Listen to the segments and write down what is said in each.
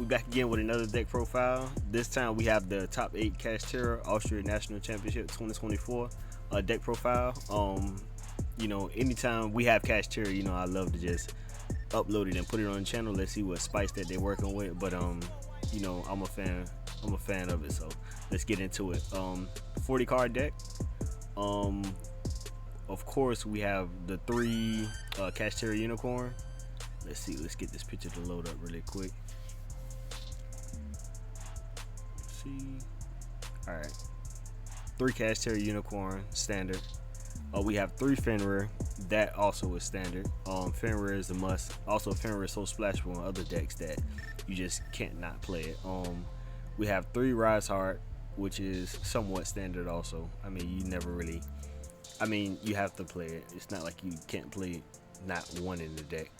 back again with another deck profile. This time we have the top 8 Kashtira Austria National Championship 2024 deck profile. Anytime we have Kashtira, I love to just upload it and put it on the channel. Let's see what spice that they're working with. But I'm a fan of it. So let's get into it. 40 card deck. Of course we have the 3 Kashtira Unicorn. Let's see. Let's get this picture to load up really quick. Let's see. All right. 3 Kashtira Unicorn standard. We have 3 Fenrir. That also is standard. Fenrir is a must. Also, Fenrir is so splashable on other decks that you just can't not play it. We have 3 Rise Heart, which is somewhat standard also. I mean, you never really. I mean, you have to play it. It's not like you can't play not one in the deck.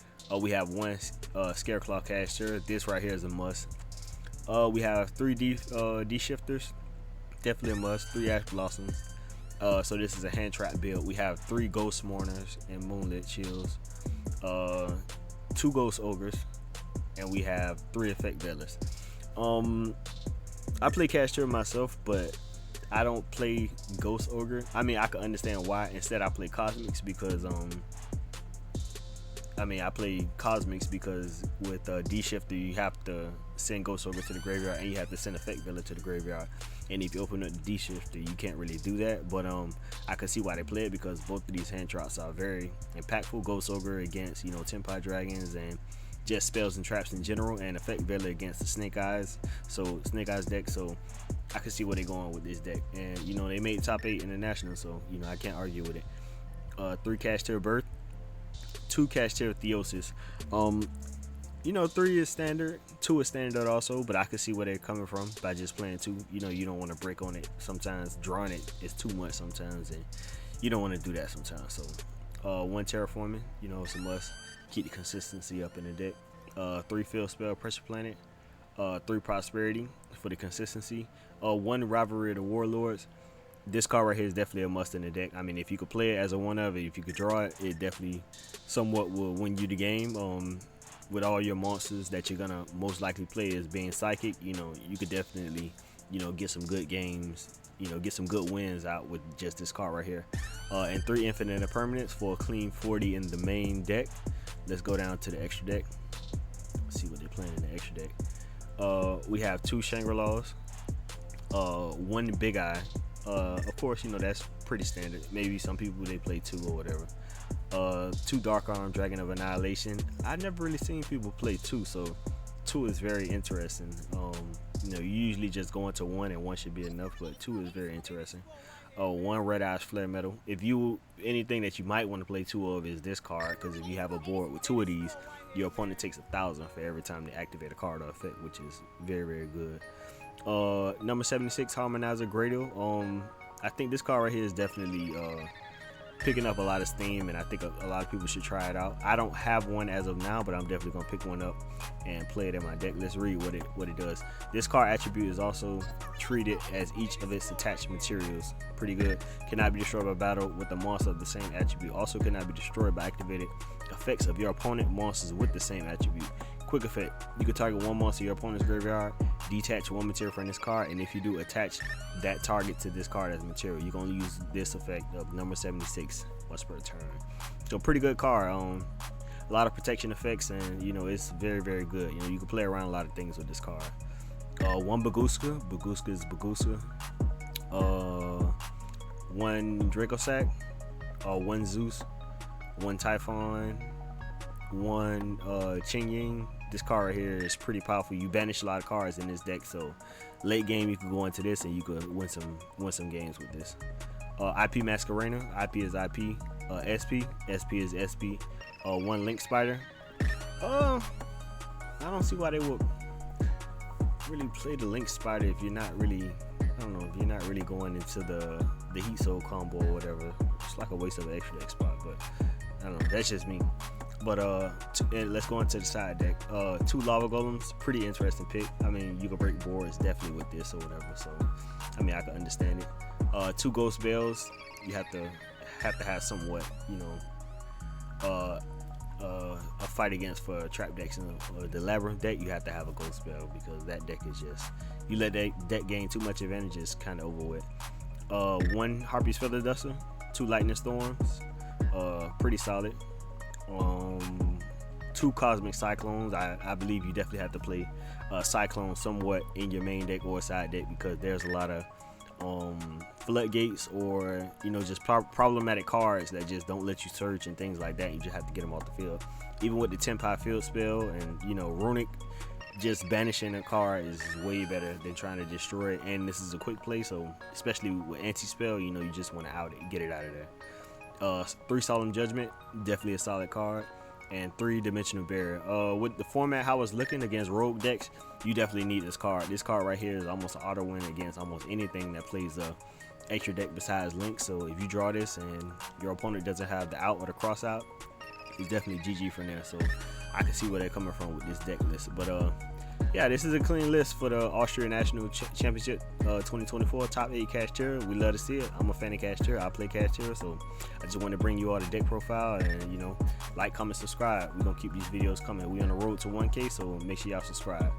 We have 1 Scareclaw Kashtira. This right here is a must. We have 3 D shifters. Definitely a must. 3 Ash Blossoms. So this is a hand trap build. We have 3 Ghost Mourners and Moonlit Chills. 2 Ghost Ogres. And we have 3 Effect Veilers. I play Kashtira myself, but I don't play Ghost Ogre. I mean, I can understand why. Instead, I play Cosmics because I play Cosmics because with D Shifter you have to send Ghost Ogre to the graveyard and you have to send Effect Veiler to the graveyard. And if you open up the D Shifter, you can't really do that. But I can see why they play it because both of these hand traps are very impactful. Ghost Ogre against Tempai Dragons and just spells and traps in general, and Effect Veiler against the Snake Eyes deck. So I can see where they're going with this deck. And they made top 8 international, so I can't argue with it. 3 Kashtira Birth. 2 Kashtira Theosis. 3 is standard, 2 is standard also, but I can see where they're coming from by just playing 2. You don't want to break on it. Sometimes drawing it is too much sometimes, and you don't want to do that sometimes. So 1 Terraforming, it's a must. Keep the consistency up in the deck. 3 Field Spell Pressure Planet. 3 Prosperity for the consistency. 1 Rivalry of the Warlords. This card right here is definitely a must in the deck. I mean, if you could play it as a one of it, if you could draw it, it definitely somewhat will win you the game. With all your monsters that you're gonna most likely play as being psychic, you could definitely, get some good games, get some good wins out with just this card right here. And 3 Infinite Impermanence for a clean 40 in the main deck. Let's go down to the extra deck. Let's see what they're playing in the extra deck. We have 2 Shangri-Las, 1 Big Eye. Of course, that's pretty standard. Maybe some people they play 2 or whatever. 2 Dark Arm Dragon of Annihilation. I've never really seen people play 2, so 2 is very interesting. You usually just go into 1 and 1 should be enough, but 2 is very interesting. 1 Red Eyes Flare Metal. Anything that you might want to play 2 of is this card, because if you have a board with 2 of these, your opponent takes 1,000 for every time they activate a card or effect, which is very, very good. Number 76 Harmonizer Gradle. I think this card right here is definitely picking up a lot of steam, and I think a lot of people should try it out. I don't have one as of now, but I'm definitely gonna pick one up and play it in my deck. Let's read what it does. This card attribute is also treated as each of its attached materials. Pretty good. Cannot be destroyed by battle with a monster of the same attribute. Also cannot be destroyed by activated effects of your opponent monsters with the same attribute. Quick effect. You can target 1 monster in your opponent's graveyard, detach 1 material from this card, and if you do, attach that target to this card as material. You're going to use this effect of number 76 once per turn. So pretty good card. A lot of protection effects, and it's very, very good. You can play around a lot of things with this card. 1 Baguska. Baguska is Baguska. 1 Dracosac. 1 Zeus. 1 Typhon. 1 Ching Ying. This card right here is pretty powerful. You banish a lot of cards in this deck, so late game you can go into this and you could win some games with this. IP Masquerena. IP is IP. SP is SP. 1 Link Spider. I don't see why they would really play the Link Spider if you're not really, if you're not really going into the Heat Soul combo or whatever. It's like a waste of an extra deck spot, but I don't know. That's just me. But let's go into the side deck. 2 Lava Golems, pretty interesting pick. I mean, you can break boards definitely with this or whatever. So, I mean, I can understand it. 2 Ghost Bells. You have to have somewhat, a fight against for trap decks and the labyrinth deck, you have to have a ghost spell, because that deck is just, you let that deck gain too much advantage, it's kind of over with. 1 Harpy's Feather Duster, 2 Lightning Storms, pretty solid. 2 Cosmic Cyclones. I believe you definitely have to play Cyclone somewhat in your main deck or side deck, because there's a lot of floodgates, or just problematic cards that just don't let you search and things like that. You just have to get them off the field. Even with the Tenpai field spell and runic, just banishing a card is way better than trying to destroy it. And this is a quick play, so especially with anti-spell, you just want to get it out of there. 3 Solemn Judgment, definitely a solid card. And 3 Dimensional Barrier. With the format how it's looking against rogue decks, you definitely need this card. This card right here is almost an auto win against almost anything that plays a extra deck besides Link. So if you draw this and your opponent doesn't have the out or the cross out, it's definitely GG from there. So I can see where they're coming from with this deck list. But yeah, this is a clean list for the Austria National Championship 2024 top 8 Kashtira. We love to see it. I'm a fan of Kashtira. I play Kashtira, so I just want to bring you all the deck profile, and like, comment, subscribe. We're gonna keep these videos coming. We on the road to 1K, so make sure y'all subscribe.